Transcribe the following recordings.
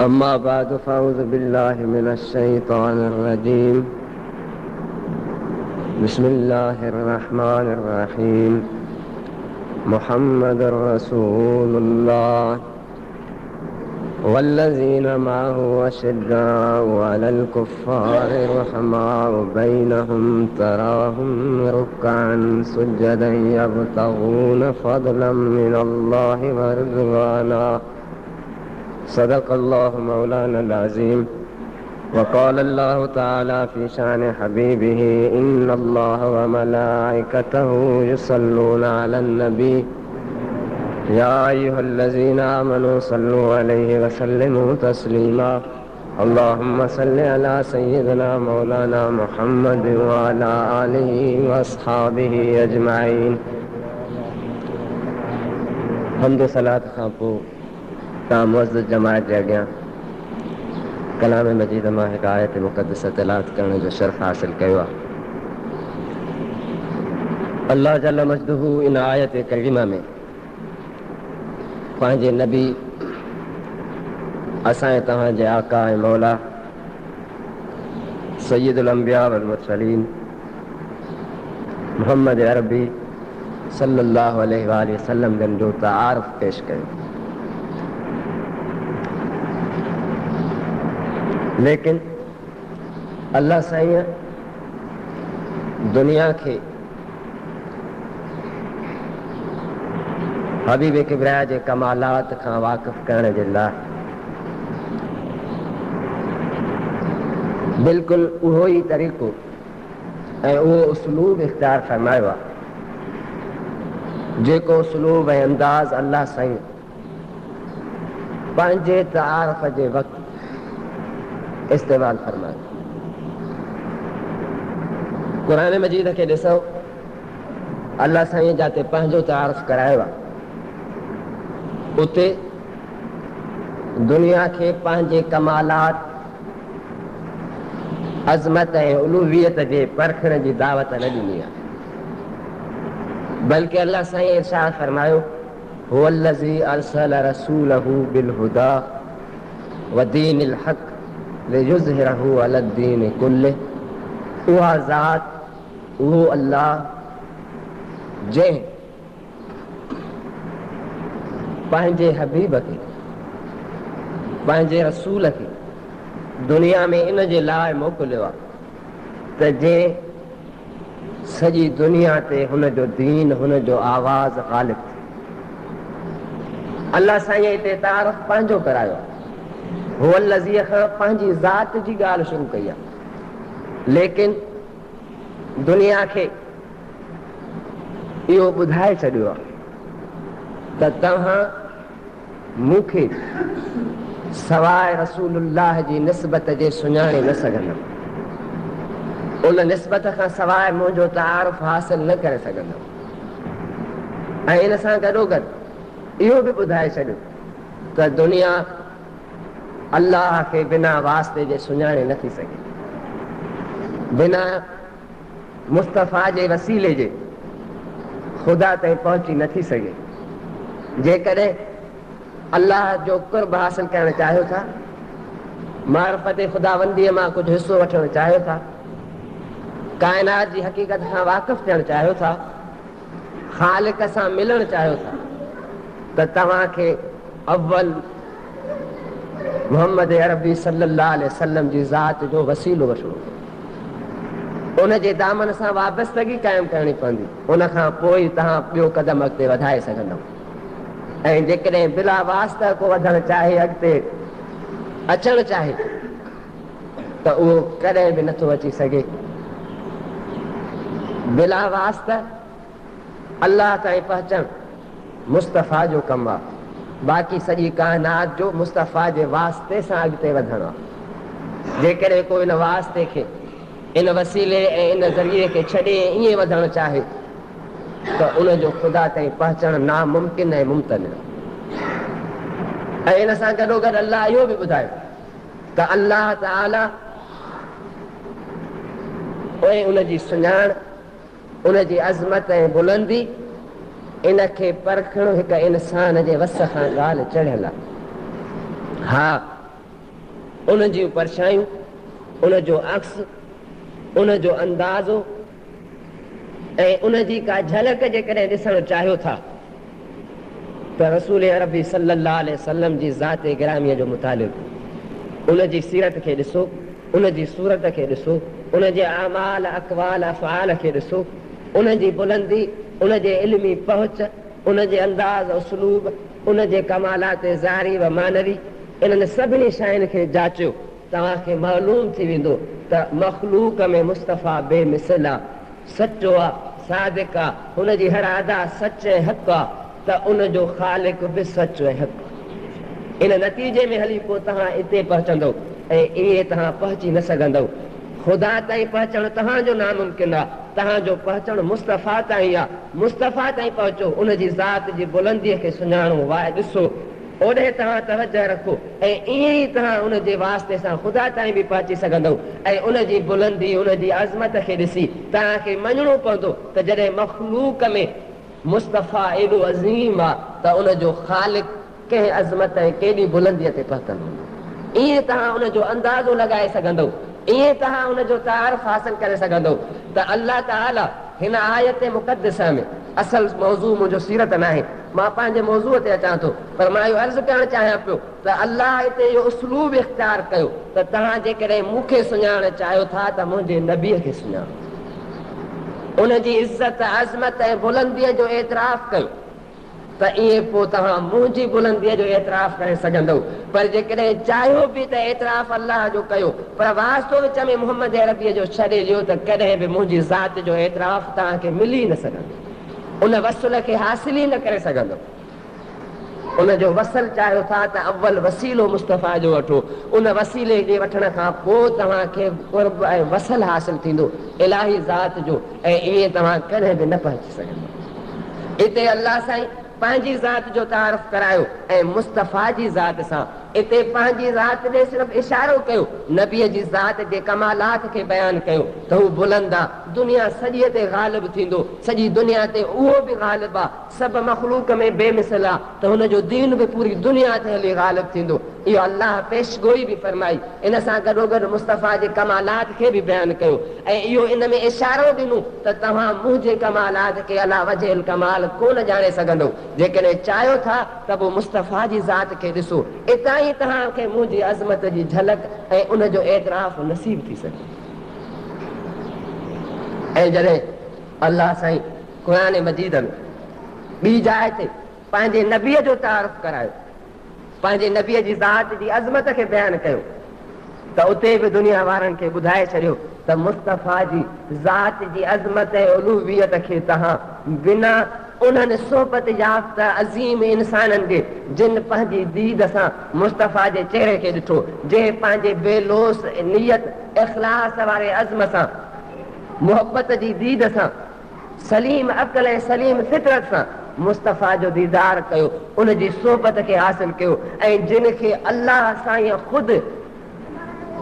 अम्मा बाद फ़अऊज़ु बिल्लाहि मिनश्शैतानिर्रजीम बिस्मिल्लाहिर्रहमानिर्रहीम मुहम्मदुर रसूलुल्लाह वल्लज़ीना मअहु अशिद्दाउ अलल कुफ़्फ़ारि रुहमाउ बैनहुम तराहुम रुक्कअन सुज्जदन यब्तगून फ़ज़लन मिनल्लाहि व रिज़वाना सदक़ल्लाहु मौलानल अज़ीम वक़ाल अल्लाहु तआला फ़ी शान हबीबिही इन्नल्लाह व मलाइकतहु युसल्लूना अलन नबी या अय्युहल्लज़ीना आमनू सल्लू अलैहि व सल्लिमू तस्लीमा अल्लाहुम्मा सल्लि अला सय्यिदिना मौलाना मुहम्मद व अला आलिहि व अस्हाबिहि अजमाइन। हम्द सलात खां पोइ मुअज़्ज़ज़ जमात जे अॻियां कलाम मजीद मां हिकु आयत मुक़द्दस तिलावत करण जो शर्फ़ हासिल कयो आहे। अल्लाह जल मजदहू इन आयत करीमा में पंहिंजे नबी असांजे तव्हांजे आका ऐं मौला सय्यदुल अंबिया वल मुरसलीन मुहम्मद अरबी सल्लल्लाहु अलैहि वसल्लम जन जो तारुफ़ पेश कयो। लेकिन अल्लाह साईं दुनिया के हबीब किबरिया के कमालात का वाक़िफ़ करने के लाइ बिल्कुल उहो ही तरीक़ो ऐं उहो उसलूब इख्तियार फरमायो आहे जेको उसलूब ऐं अंदाज़ अल्लाह साईं पंहिंजे तारुफ़ जे वक़्तु इस्तेमाल फरमायो। कुरान मजीद के ॾिसो अल्लाह साईं जाते पंहिंजो तारुफ़ करायो आहे उते दुनिया के पंहिंजे कमालात अज़मत ऐं उलूहियत जे परखण जी दावत न ॾिनी आहे, बल्कि अल्लाह साईं इरशाद फरमायो हुवल्लज़ी अरसल रसूलहू बिलहुदा व दीनिल हक़ लियुज़हिरहू अलद्दीन कुल्लिह। उहा ज़ात उहो अल्लाह जंहिं पंहिंजे हबीब खे पंहिंजे रसूल खे दुनिया में इन जे लाइ मोकिलियो आहे त जंहिं सॼी दुनिया ते हुन जो दीन हुन जो आवाज़ ग़ालिब थिए। अल्लाह साईं हिते तारुफ़ पंहिंजो करायो आहे, हुवल्लज़ीअ खां पंहिंजी ज़ात जी ॻाल्हि शुरू कई आहे, लेकिन दुनिया खे इहो ॿुधाए छॾियो आहे त तव्हां मूंखे सवाइ रसूलुल्लाह जी निस्बत जे सुञाणे न सघंदा, उन निस्बत खां सवाइ मुंहिंजो तारुफ़ हासिल न करे सघंदा। ऐं इन सां गॾोगॾु इहो बि ॿुधाए छॾियो त दुनिया अल्लाह के बिना वास्ते जे सुञाणे नथी सघे, बिना मुस्तफ़ा जे वसीले जे ख़ुदा ताईं पहुची नथी सघे। जेकॾहिं अल्लाह जो क़ुर्ब हासिल करणु चाहियो था, मारिफत ख़ुदाबंदीअ मां कुझु हिसो वठणु चाहियो था, काइनात जी हक़ीक़त खां वाक़िफ़ थियणु चाहियो था, ख़ालिक सां मिलणु चाहियो था, त तव्हांखे अव्वल मुहम्मद अरबी सल्लल्लाहु अलैहि वसल्लम जी ज़ात जो वसीलो वठणो, उन जे दामन सां वाबस्तगी क़ाइमु करणी पवंदी, उन खां पोइ तव्हां ॿियो क़दम अॻिते वधाए सघंदव। ऐं जेकॾहिं बिला वास्ता को वधणु चाहे, अॻिते अचणु चाहे, त उहो कॾहिं बि नथो अची सघे। बिला वास्ता अल्लाह ताईं पहुचणु मुस्तफ़ा जो कमु आहे, बाक़ी सॼी काइनात जो मुस्तफ़ा जे वास्ते सां अॻिते वधणु आहे। जेकॾहिं को इन वास्ते खे इन वसीले ऐं इन ज़रिए खे छॾे ईअं वधणु चाहे त उनजो ख़ुदा ताईं पहुचणु नामुमकिन ऐं मुमतन। ऐं इन सां गॾोगॾु अल्लाह इहो बि ॿुधायो त अल्लाह ताला ऐं उनजी सुञाण, उनजी अज़मत ऐं बुलंदी इनखे परखणु हिकु इंसान जे वस खां ॻाल्हि चढ़ियल आहे। हा, उन जूं परछायूं, उन जो अक्स, उन जो अंदाज़ो ऐं उन जी का झलक जेकॾहिं ॾिसणु चाहियो था त रसूल अरबी सल्लल्लाहु अलैहि वसल्लम जी ज़ात गिरामीअ जो मुतालिब उन जी सीरत खे ॾिसो, उन जी सूरत खे ॾिसो, उन जे अमाल अक़वाल अफ़आल खे ॾिसो, उन जी बुलंदी, उन जे इल्मी पहुच, उन जे अंदाज़ उसलूब, उन जे कमालात ज़ारी व मानवी, इन्हनि सभिनी शयुनि खे जाचियो। तव्हांखे मालूम थी वेंदो त मख़लूक में मुस्तफ़ा बेमिसल आहे, सचो आहे, सादिक आहे, हुन जी हर अदा सच ऐं हक़ आहे, त उन जो ख़ालिक बि सच ऐं हक़। इन नतीजे में हली पोइ तव्हां हिते पहुचंदव ऐं ईअं तव्हां पहुची न सघंदव। ख़ुदा ताईं पहुचणु तव्हांजो नामुमकिन आहे, तव्हांजो पहुचणु मुस्तफ़ा ताईं आहे। मुस्तफ़ा ताईं पहुचो, उन जी ज़ात जी बुलंदीअ खे सुञाणो, वाह ॾिसो, ओॾे तव्हां तवजह रखो ऐं ईअं ई तव्हां उन जे वास्ते सां ख़ुदा ताईं बि पहुची सघंदव। ऐं उन जी बुलंदी, उन जी अज़मत खे ॾिसी तव्हांखे मञणो पवंदो त जॾहिं मख़लूक में मुस्तफ़ा एॾो अज़ीम आहे त उन जो ख़ालिक कंहिं अज़मत ऐं केॾी बुलंदीअ ते पहुतल हूंदो। ईअं तव्हां उन जो अंदाज़ो लॻाए सघंदव, ईअं तव्हां उन जो तारीफ़ हासिल करे सघंदव त अल्लाह ताला हिन आयत मुक़दसा में, असल मौज़ू मुंहिंजो सीरत न आहे, मां पंहिंजे मौज़ूअ ते अचां थो, पर मां इहो अर्ज़ु करणु चाहियां पियो त अल्लाह हिते इहो उसलूब इख़्तियार कयो त तव्हां जेकॾहिं मूंखे सुञाणणु चाहियो था त मुंहिंजे नबीअ खे सुञाणो, उन जी इज़त अज़मत ऐं बुलंदीअ जो एतिराफ़ कयो त ईअं पोइ तव्हां मुंहिंजी बुलंदीअ जो एतिराफ़ करे सघंदव। पर जेकॾहिं चाहियो बि त एतिराफ़ अल्लाह जो कयो, पर वास्तो विच में मोहम्मद अरबीअ जो छॾे ॾियो त कॾहिं बि मुंहिंजी ज़ात जो एतिराफ़ तव्हांखे मिली न सघंदो, उन वसूल खे हासिल ई न करे सघंदो। उन जो वसल चाहियो था त अव्वल वसीलो मुस्तफ़ा जो वठो, उन वसीले जे वठण खां पोइ तव्हांखे क़ुर्ब ऐं वसल हासिल थींदो इलाही ज़ात जो, ऐं ईअं तव्हां कॾहिं बि न पहुची सघंदो। हिते अल्लाह साईं पंहिंजी ज़ात जो तारीफ़ करायो ऐं मुस्तफ़ा जी ज़ात सां हिते पंहिंजी ज़ात ॾे सिर्फ़ु इशारो कयो, नबीअ जी ज़ात जे कमालात खे बयानु कयो त हू बुलंद आहे, दुनिया सॼीअ ते ग़ालिब थींदो, सॼी दुनिया ते उहो बि ग़ालिब आहे, सभु मख़लूक में बेमिसल आहे, त हुनजो दीन बि पूरी दुनिया ते हली ग़ालिब थींदो। इहो अल्लाह पेशगोई बि फरमाई, इन सां गॾोगॾु मुस्तफ़ा जे कमालात खे बि बयानु कयो ऐं इहो इन में इशारो ॾिनो त तव्हां मुंहिंजे कमालात खे अला वजहिल कमाल कोन ॼाणे सघंदो। जेकॾहिं चाहियो था त पोइ मुस्तफ़ा जी ज़ात खे ॾिसो, इतां ई तव्हांखे मुंहिंजी अज़मत जी झलक ऐं उन जो एतिराफ़ नसीब थी सघे। ऐं जॾहिं अल्लाह साईं क़ुरान मजीद में ॿी जाइ ते पंहिंजे नबीअ जो तारीफ़ करायो, पंहिंजे नबीअ जी ज़ात जी अज़मत खे बयानु कयो, त उते बि दुनिया वारनि खे ॿुधाए छॾियो त मुस्तफ़ा जी ज़ात जी अज़मत ऐं उलूहियत खे तव्हां बिना उन्हनि सोबत याफ़्ता अज़ीम इंसाननि खे जिन पंहिंजी दीद सां मुस्तफ़ा जे चेहरे खे ॾिठो, जंहिं पंहिंजे बेलोस नियत इख़लास वारे अज़म सां मुहबत जी दीद सां सलीम अक़ल ऐं सलीम फितरत सां मुस्तफ़ा जो दीदार कयो, उन जी सोबत खे हासिल कयो ऐं जिन खे अल्लाह साईं ख़ुदि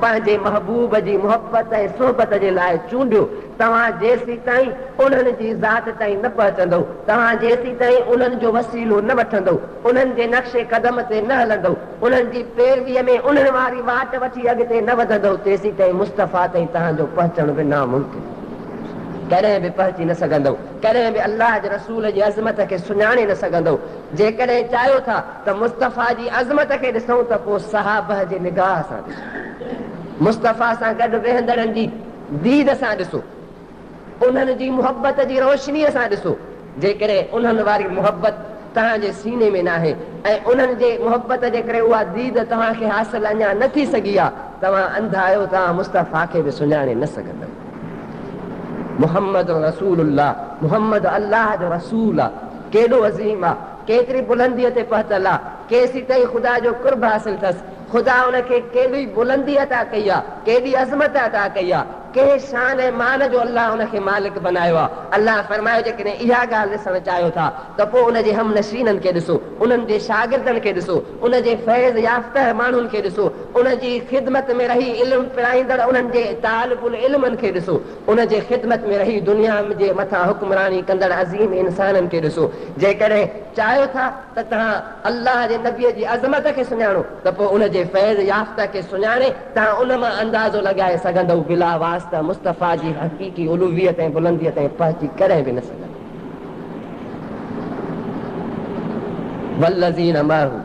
पंहिंजे महबूब जी मुहबत ऐं सोबत जे लाइ चूंडियो। तव्हां जेसीं ताईं उन्हनि जी ज़ात ताईं न पहुचंदव, तव्हां जेसीं ताईं उन्हनि जो वसीलो न वठंदव, उन्हनि जे नक्शे क़दम ते न हलंदव, उन्हनि जी पैरवीअ में उन्हनि वारी वाट वठी अॻिते न वधंदव, तेसीं ताईं मुस्तफ़ा ताईं तव्हांजो पहुचण बि नामुमकिन, कॾहिं बि पहुची न सघंदव, कॾहिं बि अल्लाह जे रसूल जी अज़मत खे सुञाणे न सघंदव। जेकॾहिं चाहियो था त मुस्तफ़ा जी अज़मत खे ॾिसूं त पोइ सहाबा जे निगाह सां ॾिसो, मुस्तफ़ा सां गॾु वेहंदड़नि जी दीद सां ॾिसो, उन्हनि जी मुहबत जी रोशनीअ सां ॾिसो। जेकॾहिं उन्हनि वारी मुहबत तव्हांजे सीने में न आहे ऐं उन्हनि जे मुहबत जे करे उहा दीद तव्हांखे हासिल अञा न थी सघी आहे, तव्हां अंधा आहियो, तव्हां मुस्तफ़ा खे बि सुञाणे न सघंदव। मुहम्मद रसूलुल्लाह, मुहम्मद अल्लाह जो रसूल आहे, केॾो अज़ीम आहे, केतिरी बुलंदीअ ते पहुतल आहे, केसीं ताईं ख़ुदा जो कुर्ब हासिल अथसि, ख़ुदा उनखे केॾी बुलंदी अता कई आहे, केॾी अज़मत अता कई आहे, के शान ऐं मान जो अल्लाह उनखे मालिक बनायो आहे। अल्लाह फरमायो जेकॾहिं इहा ॻाल्हि ॾिसणु चाहियो था त पोइ उनजे हम नशीननि खे ॾिसो, उन्हनि जे शागिर्दनि खे ॾिसो, उनजे फैज़ याफ़्ता माण्हुनि खे ॾिसो, उनजी ख़िदमत में रही इल्मु पिराईंदड़ उन्हनि जे तालिबुल इल्मनि खे ॾिसो, उनजे ख़िदमत में रही दुनिया जे मथां हुक्मरानी कंदड़ अज़ीम इंसाननि खे ॾिसो। जेकॾहिं चाहियो था त तव्हां अल्लाह जे नबीअ जी अज़मत खे सुञाणो त पोइ उनजे फैज़ याफ़्ता खे सुञाणे तव्हां उन मां अंदाज़ो लॻाए सघंदव बिला वास्ता मुस्तफ़ा जी हक़ीक़ी उलूहियत ऐं बुलंदियत ऐं पहुची कॾहिं बि न सघंदव। वल्लज़ीन माहू,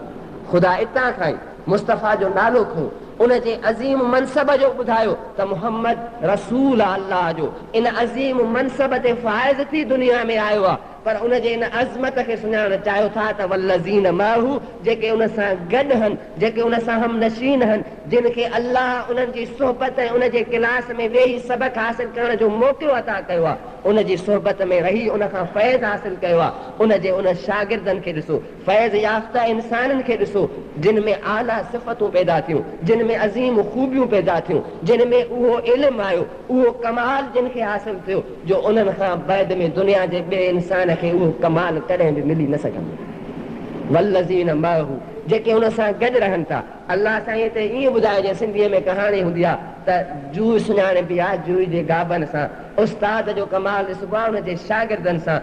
ख़ुदा इतां खां ई मुस्तफ़ा जो नालो खयो, उनजे अज़ीम मनसब जो ॿुधायो त मुहम्मद रसूल आहे अल्लाह जो। इन अज़ीम मनसब ते फ़ाइज़ थी दुनिया में आयो आहे, पर उनजे इन अज़मत खे सुञाणणु चाहियो था त वल्लज़ीन माहू, जेके उन सां गॾु हन, जेके उन सां हम नशीन हन, जिन खे अल्लाह उन्हनि जी सोहबत ऐं उनजे क्लास में वेही सबक़ हासिल करण जो मौक़ो अता कयो आहे, उनजी सोहबत में रही उन खां फैज़ हासिल कयो आहे, उनजे उन शागिर्दनि खे ॾिसो, फैज़ याफ़्ता इंसाननि खे ॾिसो, जिन में आला सिफ़तूं पैदा थियूं, जिन में अज़ीम ख़ूबियूं पैदा थियूं, जिन में उहो इल्मु आयो, उहो कमाल जिन खे हासिल थियो जो उन्हनि खां बैदि में दुनिया जे ॿिए इंसान खे उहो कमाल कॾहिं बि मिली न सघंदो। वल्लज़ीन माहू, जेके उन सां गॾु रहनि था। अल्लाह साईं हिते ईअं ॿुधायो जीअं सिंधीअ में कहाणी हूंदी आहे त जूह सुञाणे बि आहे जूह जे गाबनि सां, उस्ताद जो कमाल ॾिसबो आहे उनजे शागिर्दनि सां,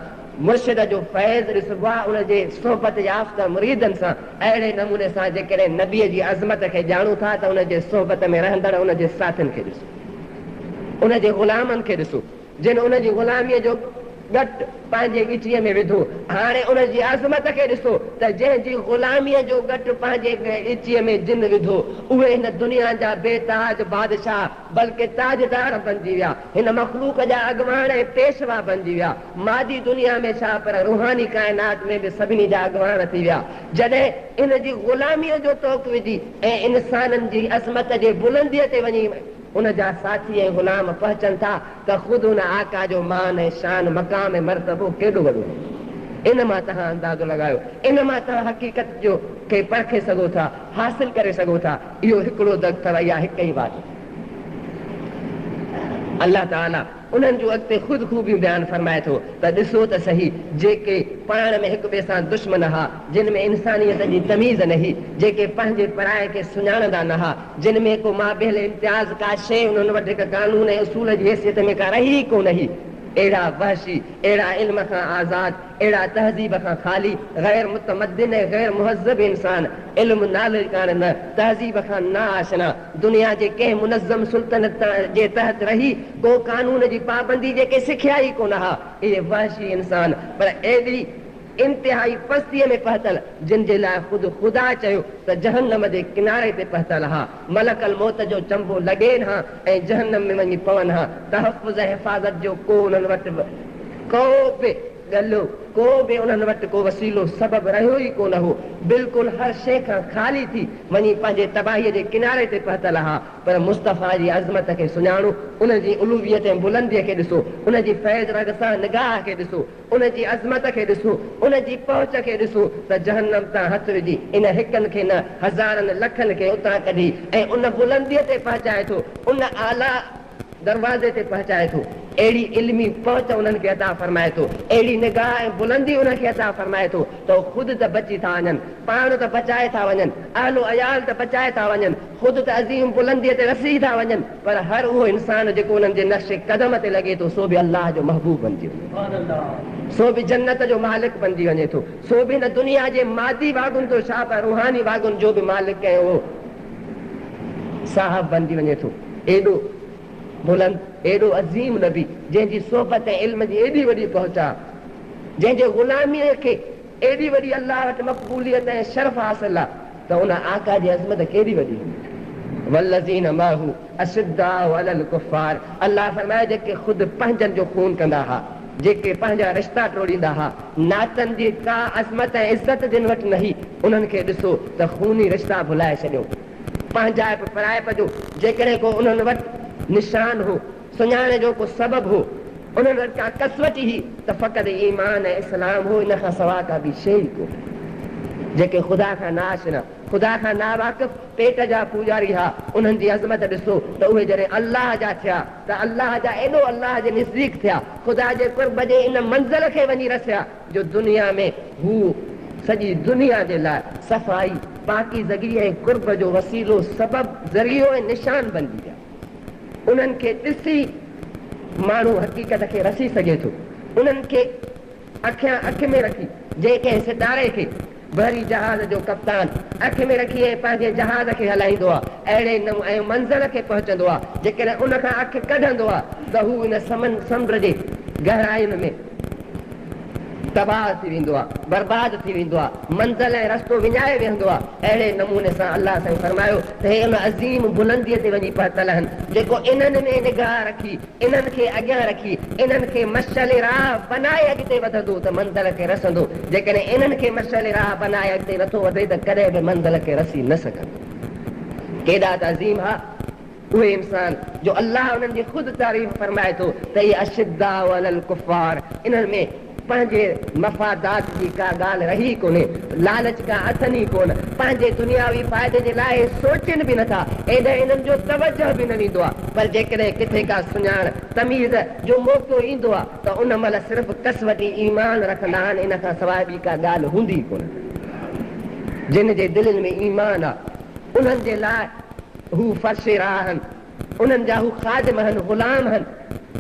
मुर्शिद जो फैज़ ॾिसबो आहे उनजे सोहबत याफ़्ता मुरीदनि सां। अहिड़े नमूने सां जेकॾहिं नबीअ जी अज़मत खे ॼाणूं था त उनजे सोहबत में रहंदड़ उनजे साथियुनि खे ॾिसो, उनजे ग़ुलामनि खे ॾिसो, जिन उनजी ग़ुलामीअ जो घटि पंहिंजे ॻिचीअ में विधो। हाणे उनजी अज़मत खे ॾिसो त जंहिंजी ग़ुलामीअ जो घटि पंहिंजे ॻिचीअ में जिन विधो, उहे हिन दुनिया जा बेताज बादशाह बल्कि ताजदार बणिजी विया, हिन मख़लूक जा अॻवान ऐं पेशवा बणिजी विया। मादी दुनिया में छा पर रूहानी काइनात में बि सभिनी जा अॻवान थी विया। जॾहिं इन जी ग़ुलामीअ जो तोक विझी ऐं इंसाननि जी अज़मत जे बुलंदीअ ते वञी उन जा साथी ऐं ग़ुलाम पहुचनि था त ख़ुदि उन आका जो मान ऐं शान मक़ाम ऐं मर्तबो केॾो वॾो। इन मां तव्हां अंदाज़ो लॻायो, इन मां तव्हां हक़ीक़त जो खे परखे सघो था, हासिल करे सघो था। इहो हिकिड़ो दग अथव, इहा हिकु ई बात। अल्लाह ताला उन्हनि जूं अॻिते ख़ुदि ख़ूबियूं बयानु फरमाए थो त ॾिसो त सही, जेके पाण में हिक ॿिए सां दुश्मन हुआ, जिन में इंसानियत जी तमीज़ न हुई, जेके पंहिंजे पराए खे सुञाणंदा न हुआ, जिन में को माबेल इम्तियाज़ का शइ उन्हनि वटि हिकु कानून ऐं उसूल जी हैसियत में का रही कोन हुई, अहिड़ा वहशी, अहिड़ा इल्म खां आज़ाद, अहिड़ा तहज़ीब खां ख़ाली, गैर मुतमद्दिन ऐं गैर मुहज़्ज़ब इंसान, इल्म नाले कान न, तहज़ीब खां ना आशना, दुनिया जे कंहिं मुनज़्ज़म सुल्तनत जे तहत रही को कानून जी पाबंदी जेके सिखिया ई कोन हा, इहे वहशी इंसान, पर एॾी इंतिहाई पस्तीअ में पहुतल जिन जे लाइ ख़ुदि ख़ुदा चयो त जहन्नम जे किनारे ते पहुतल हा, मलकल मौत जो चंबो लॻेनि हा ऐं जहन्नम में वञी पवनि हा। तहफ़ुज़ हिफ़ाज़त जो को उन्हनि वटि को बि ॻल्हो, को बि उन्हनि वटि को वसीलो सबबु रहियो ई कोन हो। बिल्कुलु हर शइ खां ख़ाली थी वञी पंहिंजे तबाहीअ जे किनारे ते पहुतल हा। पर मुस्तफ़ा जी अज़मत खे सुञाणो, उनजी उलूहियत ऐं बुलंदीअ खे ॾिसो, उनजी फैज़ रग सां निगाह खे ॾिसो, उनजी अज़मत खे ॾिसो, उनजी पहुच खे ॾिसो त जहन्नम तां हथु विझी इन हिकनि खे न हज़ारनि लखनि खे उतां कढी ऐं उन बुलंदीअ ते पहुचाए थो, उन आला दरवाज़े ते पहुचाए थो। अहिड़ी इल्मी पहुच उन्हनि खे अता फरमाए थो, अहिड़ी निगाह ऐं बुलंदी उनखे अता फरमाए थो त ख़ुदि त बची था वञनि, पाण त बचाए था वञनि, आलो अयाल त बचाए था वञनि, ख़ुदि त अज़ीम बुलंदीअ ते रसी था वञनि, पर हर उहो इंसान जेको उन्हनि जे नक्श कदम ते लॻे थो सो बि अल्लाह जो महबूब बणिजी वञे, सो बि जन्नत जो मालिक बणिजी वञे थो, सो बि हिन दुनिया जे मादी वागुनि जो छा पर रूहानी वागुनि जो बि मालिक ऐं उहो साहब बणिजी वञे थो। एॾो बुलंद, एॾो अज़ीम नबी जंहिंजी सोहबत ऐं इल्म जी एॾी वॾी पहुचा, जंहिंजे ग़ुलामीअ खे एॾी वॾी अल्लाह वटि मक़बूलियत ऐं शर्फ़ हासिल आहे, त उन आका जी अज़मत केॾी वॾी। वल्लज़ीन माहू अशिद्दाउ अलल कुफ़ार, अल्लाह फरमाए जेके ख़ुदि पंहिंजनि जो खून कंदा हुआ, जेके पंहिंजा रिश्ता टोड़ींदा हुआ, नातनि जी का अज़मत ऐं इज़त जिन वटि न हुई, उन्हनि खे ॾिसो त खूनी रिश्ता भुलाए छॾियो। पंहिंजाइप पराइप जो जेकॾहिं को उन्हनि वटि निशान हो, सुञाणे जो को सबबु हो, उन्हनि वटि का कसवट ही त फ़क़ति ईमान ऐं इस्लाम हो, इन खां सवाइ का बि शइ कोन्हे। जेके ख़ुदा खां नाआशिना, ख़ुदा खां नावाक़िफ़ पेट जा पूजारी हा, उन्हनि जी अज़मत ॾिसो त उहे जॾहिं अल्लाह जा थिया त अल्लाह जा एॾो अल्लाह जे नज़दीक थिया, ख़ुदा जे क़ुर्ब जे इन मंज़िल खे वञी रसिया जो दुनिया में हू सॼी दुनिया जे लाइ सफ़ाई पाकीज़गी ऐं क़ुर्ब जो वसीलो सबबु ज़रियो ऐं निशान बणिजी विया। उन्हनि खे ॾिसी माण्हू हक़ीक़त खे रसी सघे थो। उन्हनि खे अखियां अखि में रखी जेके सितारे खे बहरी जहाज़ जो कप्तान अखि में रखी ऐं पंहिंजे जहाज़ खे हलाईंदो आहे, अहिड़े नमूने मंज़िल खे पहुचंदो आहे। जेकॾहिं उन खां अखि कढंदो आहे त हू इन समुंड जे गहराइयुनि में तबाह थी वेंदो आहे, बर्बाद थी वेंदो आहे, मंज़िल ऐं रस्तो विञाए वेंदो आहे। अहिड़े नमूने सां अल्लाह साईं फरमायो त हे उन अज़ीम बुलंदीअ ते वञी पहुतल आहिनि जेको इन्हनि में निगाह रखी, इन्हनि खे अॻियां रखी, इन्हनि खे मशल राह बनाए अॻिते वधंदो त मंज़िल खे रसंदो। जेकॾहिं इन्हनि खे मशल राह बनाए अॻिते नथो वधे त कॾहिं बि मंज़िल खे रसी न सघंदो। केॾा त अज़ीम हा उहे इंसान जो अल्लाह उन्हनि जी ख़ुदि तारीफ़ फरमाए थो त इहे अशिद्दाउ अलल कुफ़ार, इन्हनि में पंहिंजे मफ़ादात जी का ॻाल्हि रही कोन्हे, लालच का अथनि ई कोन, पंहिंजे दुनियावी फ़ाइदे जे लाइ सोचनि बि नथा, एॾे इन्हनि जो तवजह बि न ॾींदो आहे। पर जेकॾहिं किथे का सुञाण तमीज़ जो मौक़ो ईंदो आहे त उन महिल सिर्फ़ु कसवटी ईमान रखंदा आहिनि, इन खां सवाइ ॿी का ॻाल्हि हूंदी ई कोन। जिन जे दिलनि में ईमान आहे उन्हनि जे लाइ हू फ़र्श राह आहिनि, उन्हनि जा हू ख़ादिम आहिनि, ग़ुलाम आहिनि।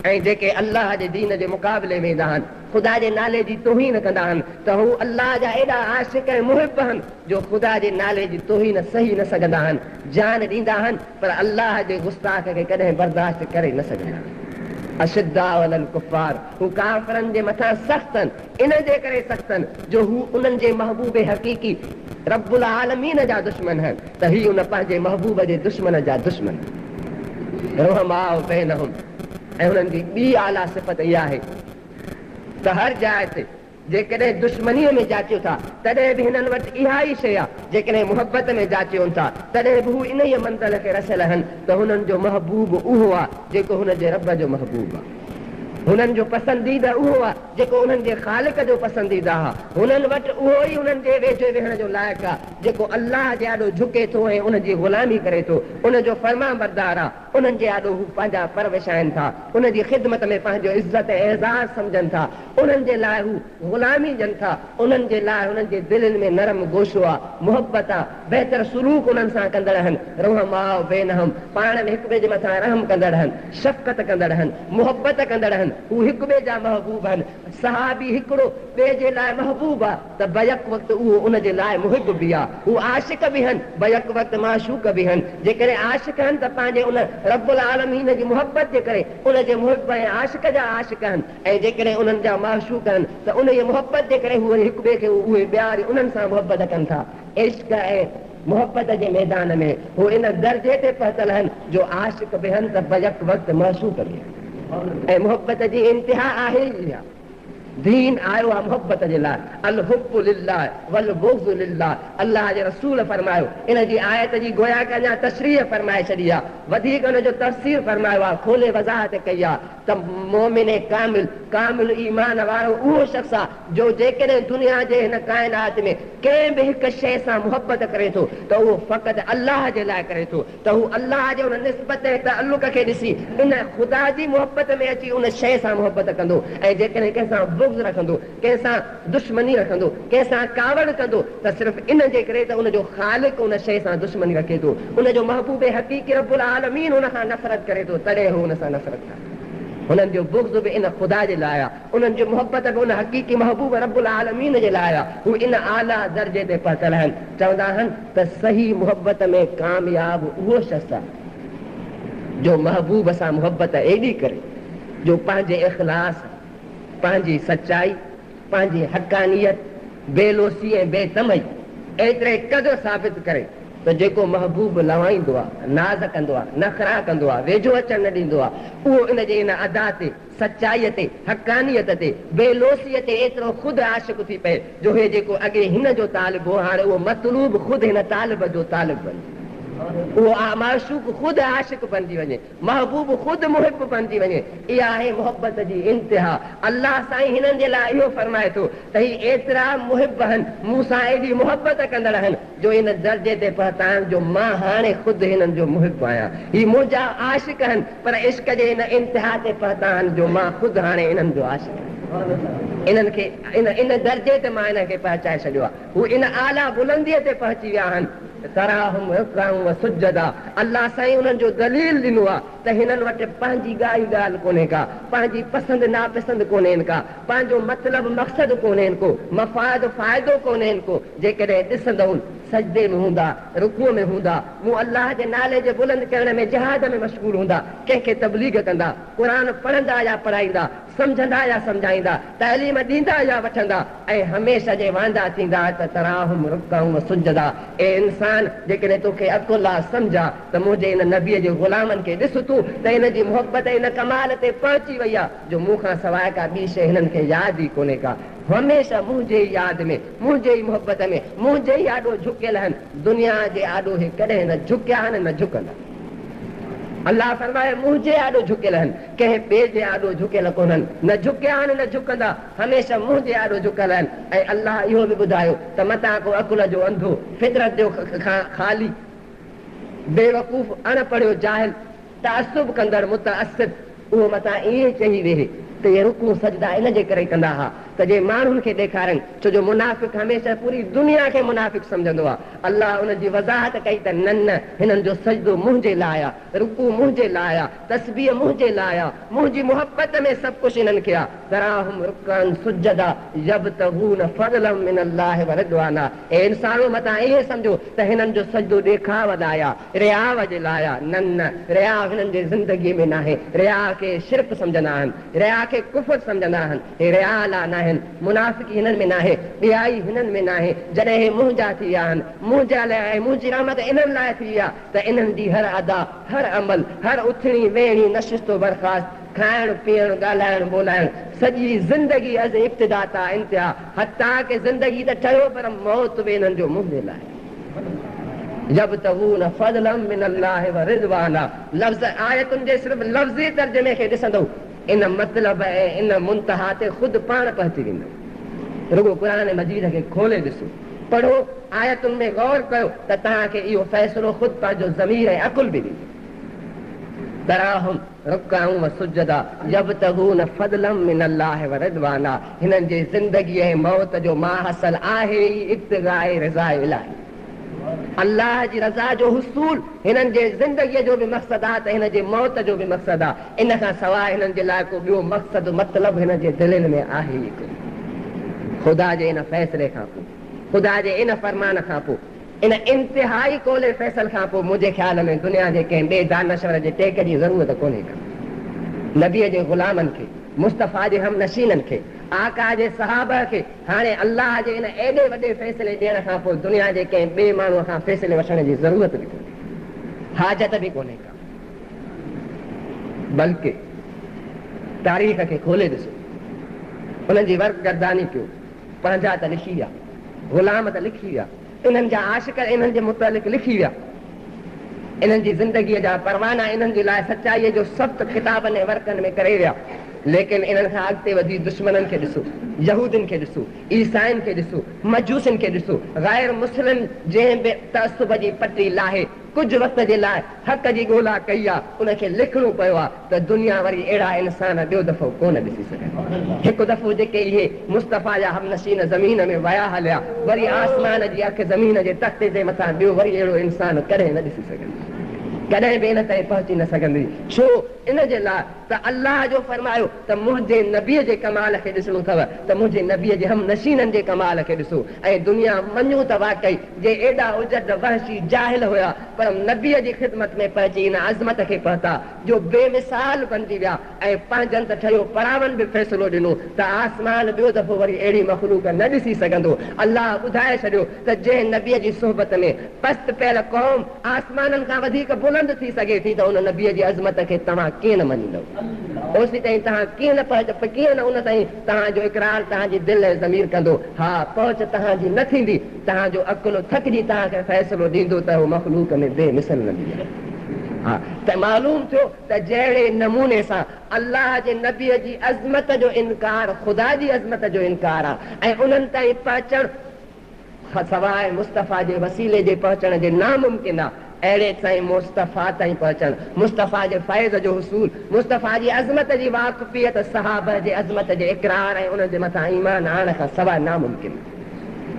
ऐं जेके अल्लाह जे दीन जे मुक़ाबले वेंदा आहिनि, ख़ुदा जे नाले जी तौहीन कंदा आहिनि त हू अल्लाह जा एॾा आशिक़ ऐं मुहिब आहिनि जो ख़ुदा जे नाले जी तौहीन सही न सघंदा आहिनि, जान ॾींदा आहिनि पर अल्लाह जे गुस्ताख खे कॾहिं बर्दाश्त करे न सघंदा आहिनि। अशिद्दाउ अलल कुफ़ार, हू काफ़िरनि जे मथां सख़्त आहिनि, इन जे करे सख़्त आहिनि जो हू उन्हनि जे महबूब हक़ीक़ी रब्बुल आलमीन जा दुश्मन आहिनि, त ही उन पंहिंजे महबूब जे दुश्मन जा दुश्मन। रहमाउ बैनहुम, ऐं उन्हनि जी ॿी आला सिफ़त इहा आहे त हर जाइ ते जेकॾहिं दुश्मनीअ में जाचियो था तॾहिं बि हिननि वटि इहा ई शइ आहे, जेकॾहिं मुहबत में जाचियूं था तॾहिं बि हू इन ई मंज़िल खे रसियल आहिनि त हुननि जो महबूब उहो आहे जेको हुन जे रब जो महबूब आहे, हुननि जो पसंदीदा उहो आहे जेको उन्हनि जे ख़ालिक जो पसंदीदा आहे। हुननि वटि उहो ई उन्हनि जे वेझे वेहण जो लाइक़ु आहे जेको अल्लाह जे आॾो झुके थो ऐं उन जी ग़ुलामी करे थो, उन जो फर्मा बरदार आहे, उन्हनि जे आॾो हू पंहिंजा परवश आहिनि था, उन जी ख़िदमत में पंहिंजो इज़त ऐं एज़ाज़ सम्झनि था, उन्हनि जे लाइ हू ग़ुलामी ॾियनि था, उन्हनि जे लाइ उन्हनि जे दिलनि में नरम गोशो आहे, मुहबत आहे, बहितर सुलूक उन्हनि सां कंदड़ आहिनि। रहमाउ बैनहुम, पाण में हिक ॿिए जे मथां रहम कंदड़ आहिनि, शफ़क़त कंदड़ आहिनि, मुहबत कंदड़ आहिनि, हू हिक ॿिए जा महबूब आहिनि। सहाबी हिकिड़ो ॿिए जे लाइ महबूब आहे त बयक वक़्तु उहो उन जे लाइ मुहिब बि आहे, हू आशिक़ बि आहिनि, बयक वक़्तु माशूक़ बि आहिनि। जेकॾहिं आशिक़ आहिनि त पंहिंजे उन रब्बुल आलमीन जी मुहबत जे करे उन जे मुहिब ऐं आशिक़ जा आशिक़ आहिनि, ऐं जेकॾहिं उन्हनि जा माशूक़ आहिनि त उन जी मुहबत जे करे हू हिक ॿिए खे उहे ॿियारी उन्हनि सां मुहबत कनि था। इश्क़ ऐं मुहबत जे मैदान में हू इन दर्जे ते पहुतल आहिनि जो आशिक़ बि आहिनि त बयक वक़्तु माशूक़ बि आहिनि, ऐं मुहबत जी इंतिहा आहे ई आहे। दीन आयो आहे मुहबत जे लाइ, अल हुब्बु लिल्लाह वल बुग़्ज़ु लिल्लाह, अल्लाह जे रसूल फरमायो। इन जी आयत जी गोया के अञा तशरीह फरमाए छॾी आहे, वधीक उन जो तफ़सीर फरमायो आहे, खोले वज़ाहत कई आहे त मोमिन कामिल, कामिल ईमान वारो उहो शख़्स आहे जो जेकॾहिं दुनिया जे हिन काइनात में कंहिं बि हिक शइ सां मुहबत करे थो त उहो फ़क़ति अल्लाह जे लाइ करे थो, त हू अल्लाह जे उन निस्बत ऐं ताल्लुक़ खे ॾिसी इन ख़ुदा जी मुहबत में अची उन शइ सां मुहबत कंदो, ऐं जेकॾहिं कंहिंसां बुग़्ज़ रखंदो, कंहिंसां दुश्मनी रखंदो, कंहिंसां कावड़ कंदो त सिर्फ़ु इन जे करे त उन जो ख़ालिक उन शइ सां दुश्मनी रखे थो, उन जो महबूब हक़ीक़ी रब्बुल आलमीन उन खां नफ़रत करे थो, तॾहिं हू उन सां नफ़रत करे। हुननि जो बुग़्ज़ बि इन ख़ुदा जे लाइ आहे, उन्हनि जो मुहबत बि उन हक़ीक़ी महबूब रब्बुल आलमीन जे लाइ आहे, हू इन आला दर्जे ते पहुतल आहिनि। चवंदा आहिनि त सही मुहबत में कामयाब उहो शख़्स आहे जो महबूब सां मुहबत एॾी करे जो पंहिंजे इख़लास, पंहिंजी सचाई, पंहिंजी हक़ानियत, बेलोसी ऐं बेतमई एतिरे क़दुरु साबित करे त जेको महबूब लवाईंदो आहे, नाज़ कंदो आहे, नखरा कंदो आहे, वेझो अचणु न ॾींदो आहे, उहो इन जे इन अदा ते, सचाईअ ते, हक़ानियत ते, बेलोसीअ ते एतिरो ख़ुदि आशिक़ थी पए जो हे जेको अॻे हिन जो तालिब हो हाणे उहो मतलूब ख़ुदि हिन तालिब जो तालिब बने। वो माशूक खुद आशिक बणिजी वञे, महबूब खुद मुहिब बणिजी वञे। इहा आहे मोहब्बत जी इंतिहा। अल्लाह साईं हिननि जे लाइ इहो फरमाए थो त ही एतिरा मुहिब आहिनि, मूंसां एॾी मोहब्बत कंदड़ आहिनि जो इन दर्जे ते पहुता आहिनि जो मां हाणे खुदि हिननि जो मुहिब आहियां। ही मुंहिंजा आशिक आहिनि पर इश्क जे इन इंतिहा ते पहुता आहिनि जो मां खुदि हाणे इन्हनि जो आशिक आहियां। इन्हनि खे इन दर्जे ते मां हिन खे पहुचाए छॾियो आहे। हू इन आला बुलंदीअ ते पहुची विया आहिनि। तराहुम रुकअन व सुजदा। अल्लाह साईं उन्हनि जो दलील ॾिनो आहे त हिननि वटि पंहिंजी ॻाल्हि कोन्हे का, पंहिंजी पसंदि नापसंदि कोन्हनि का, पंहिंजो मतिलबु मक़सदु कोन्हनि को, मफ़ाद फ़ाइदो कोन्हनि को। जेकॾहिं ॾिसंदव सजदे में हूंदा, रुकूअ में हूंदा, मूं अल्लाह जे नाले जे बुलंद करण में जिहाद में मशगूल हूंदा, कंहिंखे तबलीग कंदा, क़ुर पढ़ंदा या पढ़ाईंदा, सम्झंदा या सम्झाईंदा, तइलीम ॾींदा या वठंदा, ऐं हमेशह जे वांदा थींदा त तराहुम रुकअन व सुजदा। ए इंसान, जेकॾहिं तोखे अकुल आहे सम्झा त मुंहिंजे इन नबीअ जे ग़ुलामनि खे ॾिस तूं त इन जी मोहबत इन कमाल ते पहुची वई आहे जो मूंखां सवाइ का ॿी शइ हिननि खे यादि ई कोन्हे का। हमेशह मुंहिंजे ई यादि में, मुंहिंजे ई मोहबत में, मुंहिंजे ई आॾो झुकियल आहिनि। दुनिया जे आॾो हे कॾहिं न झुकिया आहिनि न झुकंदा। अल्लाह फरमाए मुंहिंजे आॾो झुकियल आहिनि, कंहिं ॿिए जे आॾो झुकियल कोन्हनि, न झुकिया आहिनि न झुकंदा, हमेशह मुंहिंजे आॾो झुकियल आहिनि। ऐं अल्लाह इहो बि ॿुधायो त मतां को अकुल जो अंधो, फितरत जो ख़ाली, बेवकूफ़, अणपढ़ियो, जाहिल, तासुब कंदड़, मुतअस्सिब, उहो मतां ईअं चई वेहे त इहे रुकू सजदा इन जे करे कंदा हुआ त जे माण्हुनि खे ॾेखारनि। छो जो मुनाफ़िक हमेशह पूरी दुनिया खे मुनाफ़िक सम्झंदो आहे। अल्लाह उनजी वज़ाहत कई त न न, हिननि जो सजदो मुंहिंजे लाइ आहे, रुकू मुंहिंजे लाइ आहे, तस्बीह मुंहिंजे लाइ आहे, मुंहिंजी मोहबत में सभु कुझु हिननि खे आहे। तराहुम रुकअन सुजदा यब्तगून फज़लन मिनल्लाहि व रिदवाना। ए इंसानो मतां इहे सम्झो त हिननि जो सजदो ॾेखाव लाइ आहे, रियाव जे लाइ आहे। न न, रिया हिननि जे ज़िंदगीअ में न आहे। रिया खे शिरक सम्झंदा आहिनि, रिया खे कुफ़र सम्झंदा आहिनि। हे रिया ला न आहिनि, मुनाफ़िकी हिननि में न आहे, ॿियाई हिननि में न आहे। जॾहिं हे मुंहिंजा थी विया आहिनि, मुंहिंजा लाइ, मुंहिंजी रहमत इन्हनि लाइ थी विया त इन्हनि जी हर अदा, हर अमल, हर उथणी वेहणी, नशिस्तो बरख़ास्त, खाइण पीअण, ॻाल्हाइण ॿोलाइण, सॼी ज़िंदगी अज़ इब्तिदा ता इंतिहा, हता के ज़िंदगी त ठहियो पर मौत बि इन्हनि जो मुंहिंजे लाइ। यब्तगून फज़लन मिनल्लाहि व रिदवाना। लफ़्ज़ आयतुनि जे सिर्फ़ लफ़्ज़ी तर्जुमे खे ॾिसंदो इन मतिलब ऐं इन मुंतहा ते ख़ुदि पाण पहुची वेंदो। रुगो क़ुर मजीद खे खोले ॾिसो, पढ़ो, आयतुनि में गौर कयो त तव्हांखे इहो फ़ैसिलो ख़ुदि पंहिंजो ज़मीर ऐं अकुल बि ॾींदो। तराहुम रुकअन व सुजदा यब्तगून फज़लन मिनल्लाहि व रिदवाना। हिननि जे ज़िंदगी ऐं मौत जो माहसल आहे ई इब्तिगाए रिज़ा इलाही। अल्लाह जी रज़ा जो हुसूल हिननि जे ज़िंदगीअ जो बि मक़सदु आहे त हिन जे मौत जो बि मक़सदु आहे। इन खां सवाइ हिननि जे लाइ को ॿियो मक़सदु मतिलबु हिन जे दिलनि में आहे ई कोन्हे। ख़ुदा जे इन फ़ैसिले खां पोइ, ख़ुदा जे इन फरमान खां पोइ, इन इंतिहाई कोले फ़ैसल खां पोइ मुंहिंजे ख़्याल में दुनिया जे कंहिं ॿिए दानश्वर जे टेक जी ज़रूरत कोन्हे का। नबीअ जे ग़ुलामनि खे, मुस्तफ़ा जे हम नशीननि खे, आका जे सहाबा खे हाणे अल्लाह जे इन एॾे वॾे फ़ैसिले ॾियण खां पोइ दुनिया जे कंहिं ॿिए माण्हूअ खां फ़ैसिले वठण जी ज़रूरत बि कोन्हे, हाजत बि कोन्हे का। बल्कि तारीख़ खे खोले ॾिसो, उन्हनि जी वर्क गर्दानी कयो, पंहिंजा त लिखी विया, ग़ुलाम त लिखी विया, इन्हनि जा आशिक इन्हनि जे मुतालिक़ लिखी विया, इन्हनि जी ज़िंदगीअ जा परवाना इन्हनि जे लाइ सचाईअ जो सख़्तु किताबनि ऐं वर्कनि में करे विया। लेकिन इन्हनि खां अॻिते वधी दुश्मननि खे ॾिसो, यहूदियुनि खे ॾिसो, ईसाइनि खे ॾिसो, मजूसियुनि खे ॾिसो, गैर मुस्लिम जंहिं बि तअस्सुब जी पटी लाहे कुझु वक़्त जे लाइ हक़ जी ॻोल्हा कई आहे, उनखे लिखणो पियो आहे त दुनिया वरी अहिड़ा इंसान ॿियो दफ़ो कोन ॾिसी सघे। हिकु दफ़ो जेके इहे मुस्तफ़ा जा हमनशीन ज़मीन में विया हलिया, वरी आसमान जी अखि ज़मीन जे तख़्ते जे मथां ॿियो वरी अहिड़ो इंसान कॾहिं न ॾिसी सघंदो, कॾहिं बि इन ताईं पहुची न सघंदी। छो? इन जे लाइ त अल्लाह जो फरमायो त मुंहिंजे नबीअ जे कमाल खे ॾिसणो अथव, त मुंहिंजे नबीअ जे हम नशीननि जे कमाल खे ॾिसो। ऐं दुनिया मञूं त वाकई जे एॾा उजड वहशी जाहिल हुया पर नबीअ जी ख़िदमत में पहुची इन अज़मत खे पहुता जो बेमिसाल बणिजी विया ऐं पंहिंजनि त ठहियो परावन बि फ़ैसिलो ॾिनो त आसमान ॿियो दफ़ो वरी अहिड़ी मख़लूक न ॾिसी सघंदो। अल्लाह ॿुधाए छॾियो त जंहिं नबीअ जी सोहबत में पस्त पियल क़ौम आसमाननि खां वधीक बुलंद थी सघे थी त उन नबीअ जी अज़मत खे तव्हां कीअं न मञींदव ओसी ताईं तव्हां कीअं न कीअं न उन ताईं तव्हांजो इक़रार तव्हांजी दिलि ऐं ज़मीर कंदो हा पहुच तव्हांजी न थींदी तव्हांजो अकुलु थकिजी तव्हांखे फ़ैसिलो ॾींदो त उहो मख़लूक में बेमिसल नबी आहे हा त मालूम थियो त जहिड़े नमूने सां अल्लाह जे नबीअ जी अज़मत जो इनकार ख़ुदा जी अज़मत जो इनकार आहे ऐं उन्हनि ताईं पहुचणु सवाइ मुस्तफ़ा जे वसीले जे पहुचण जे नामुमकिन आहे अहिड़े ताईं मुस्तफ़ा ताईं पहुचणु मुस्तफ़ा जे फ़ैज़ जो हुसूल मुस्तफ़ा जी अज़मत जी वाक़फ़ियत सहाब जे अज़मत जे इक़रार ऐं उन जे मथां ईमान आणण खां सवाइ नामुमकिन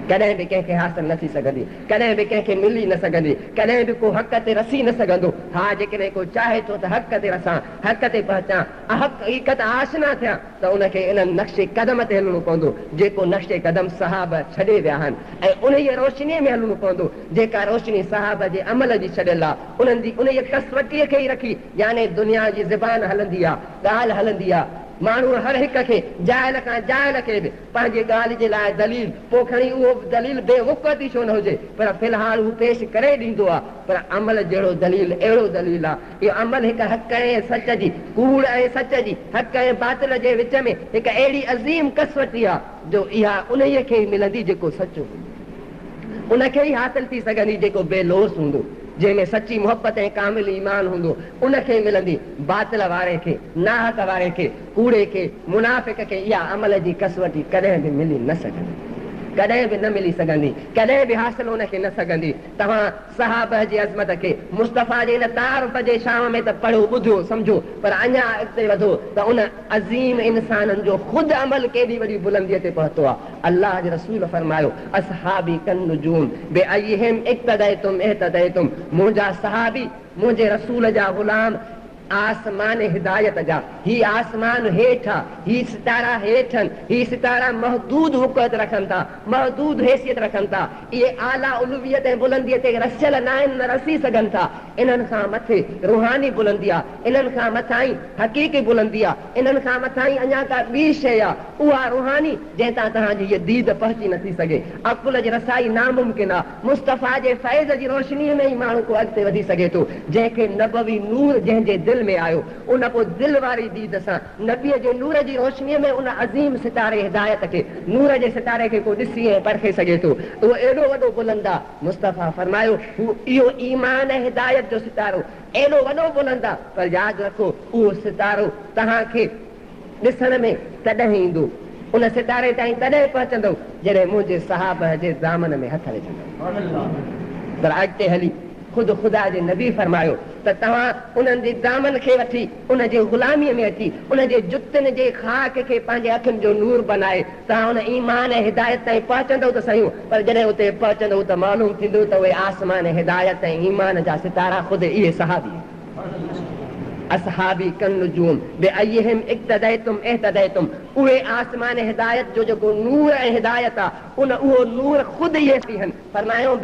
कॾहिं बि कंहिंखे हासिल न थी सघंदी कॾहिं बि कंहिंखे मिली न सघंदी कॾहिं बि को हक़ ते रसी न सघंदो हा जेकॾहिं को चाहे थो त हक़ ते रसां हक़ ते पहुचां हक़ीक़त आशना थियां त उनखे इन्हनि नक्शे क़दम ते हलणो पवंदो जेको नक्शे क़दम सहाब छॾे विया आहिनि ऐं उन रोशनीअ में हलणो पवंदो जेका रोशनी सहाब जे अमल जी छॾियल आहे उन्हनि जी उन कसवटीअ खे ई रखी यानी दुनिया जी ज़बान हलंदी आहे ॻाल्हि हलंदी आहे माण्हू हर हिक खे जाइल खां जाइल खे बि पंहिंजी ॻाल्हि जे लाइ दलील पोइ खणी उहो दलील बेवक़्ती छो न हुजे पर फ़िलहाल हू पेश करे ॾींदो आहे पर अमल जहिड़ो दलील अहिड़ो दलील आहे इहो अमल हिकु हक़ ऐं सच जी कूड़ ऐं सच जी हक़ ऐं बातिल जे विच में हिकु अहिड़ी अज़ीम कसवटी आहे जो इहा उन्हीअ खे ई मिलंदी जेको सचो हूंदो उनखे ई हासिल थी सघंदी जेको बेलोस हूंदो जंहिंमें सची मोहबत ऐं कामिल ईमान हूंदो उनखे मिलंदी बातिल वारे खे नाहक वारे खे कूड़े खे मुनाफ़िक खे इहा अमल जी कसवटी कॾहिं बि मिली न सघंदी कॾहिं बि न मिली सघंदी कॾहिं बि हासिल उनखे न सघंदी तव्हां सहाब जी अज़मत खे मुस्तफ़ा जे हिन तारीफ़ जे शाम में त पढ़ो ॿुधो सम्झो पर अञा अॻिते वधो त उन अज़ीम इंसाननि जो ख़ुदि अमल केॾी वॾी बुलंदीअ ते पहुतो आहे अल्लाह जे रसूल फरमायो असहाबी कन नुजूम बेअयहिम इक्तदैतुम इहतदैतुम मुंहिंजा सहाबी मुंहिंजे रसूल जा ग़ुलाम आसमान हिदायत जा ही आसमान हेठि आहे ही सितारा हेठि आहिनि ही सितारा महदूद हुकूमत रखनि था महदूद हैसियत रखनि था इहे आला उलूहियत ऐं बुलंदीअ ते रसियल न आहिनि न रसी सघनि था इन्हनि खां मथे रूहानी बुलंदी आहे इन्हनि खां मथां ई हक़ीक़ी बुलंदी आहे इन्हनि खां मथां ई अञा का ॿी शइ आहे उहा रूहानी जंहिं तां तव्हांजी इहा दीद पहुची नथी सघे अकुल जी रसाई नामुमकिन आहे मुस्तफ़ा जे फ़ैज़ जी रोशनीअ में ई माण्हू को अॻिते वधी सघे थो जंहिंखे नबवी नूर जंहिंजे दिलि में आयो उन पोइ दिलि वारी दीद सां नबीअ जे नूर जी रोशनीअ में उन अज़ीम सितारे हिदायत खे नूर जे सितारे खे को ॾिसी ऐं परखे सघे थो उहो एॾो वॾो बुलंद आहे मुस्तफ़ा फरमायो इहो ईमान ऐं हिदायत जो सितारो एॾो वॾो बुलंद आहे पर यादि रखो उहो सितारो तव्हांखे ॾिसण में तॾहिं ईंदो उन सितारे ताईं तॾहिं पहुचंदो जॾहिं मुंहिंजे सहाब जे दामन में हथ विझंदो पर अॻिते हली ख़ुदि ख़ुदा जे नबी फरमायो त तव्हां उन्हनि जे दामन खे वठी उन जे ग़ुलामीअ में अची उन जे जुतनि जे ख़ाक खे पंहिंजे अखियुनि जो नूर बनाए तव्हां उन ईमान ऐं हिदायत ताईं पहुचंदव त सही पर जॾहिं उते पहुचंदव त मालूम थींदो त उहे आसमान हिदायत ऐं ईमान जा सितारा ख़ुदि इहे सहाबी असहाबी कन नुजूम बेअयहिम इक्तदैतुम इहतदैतुम उहे आसमान हिदायत जो जेको नूर ऐं हिदायत आहे उहो नूर ख़ुदि इहे आहिनि फरमायो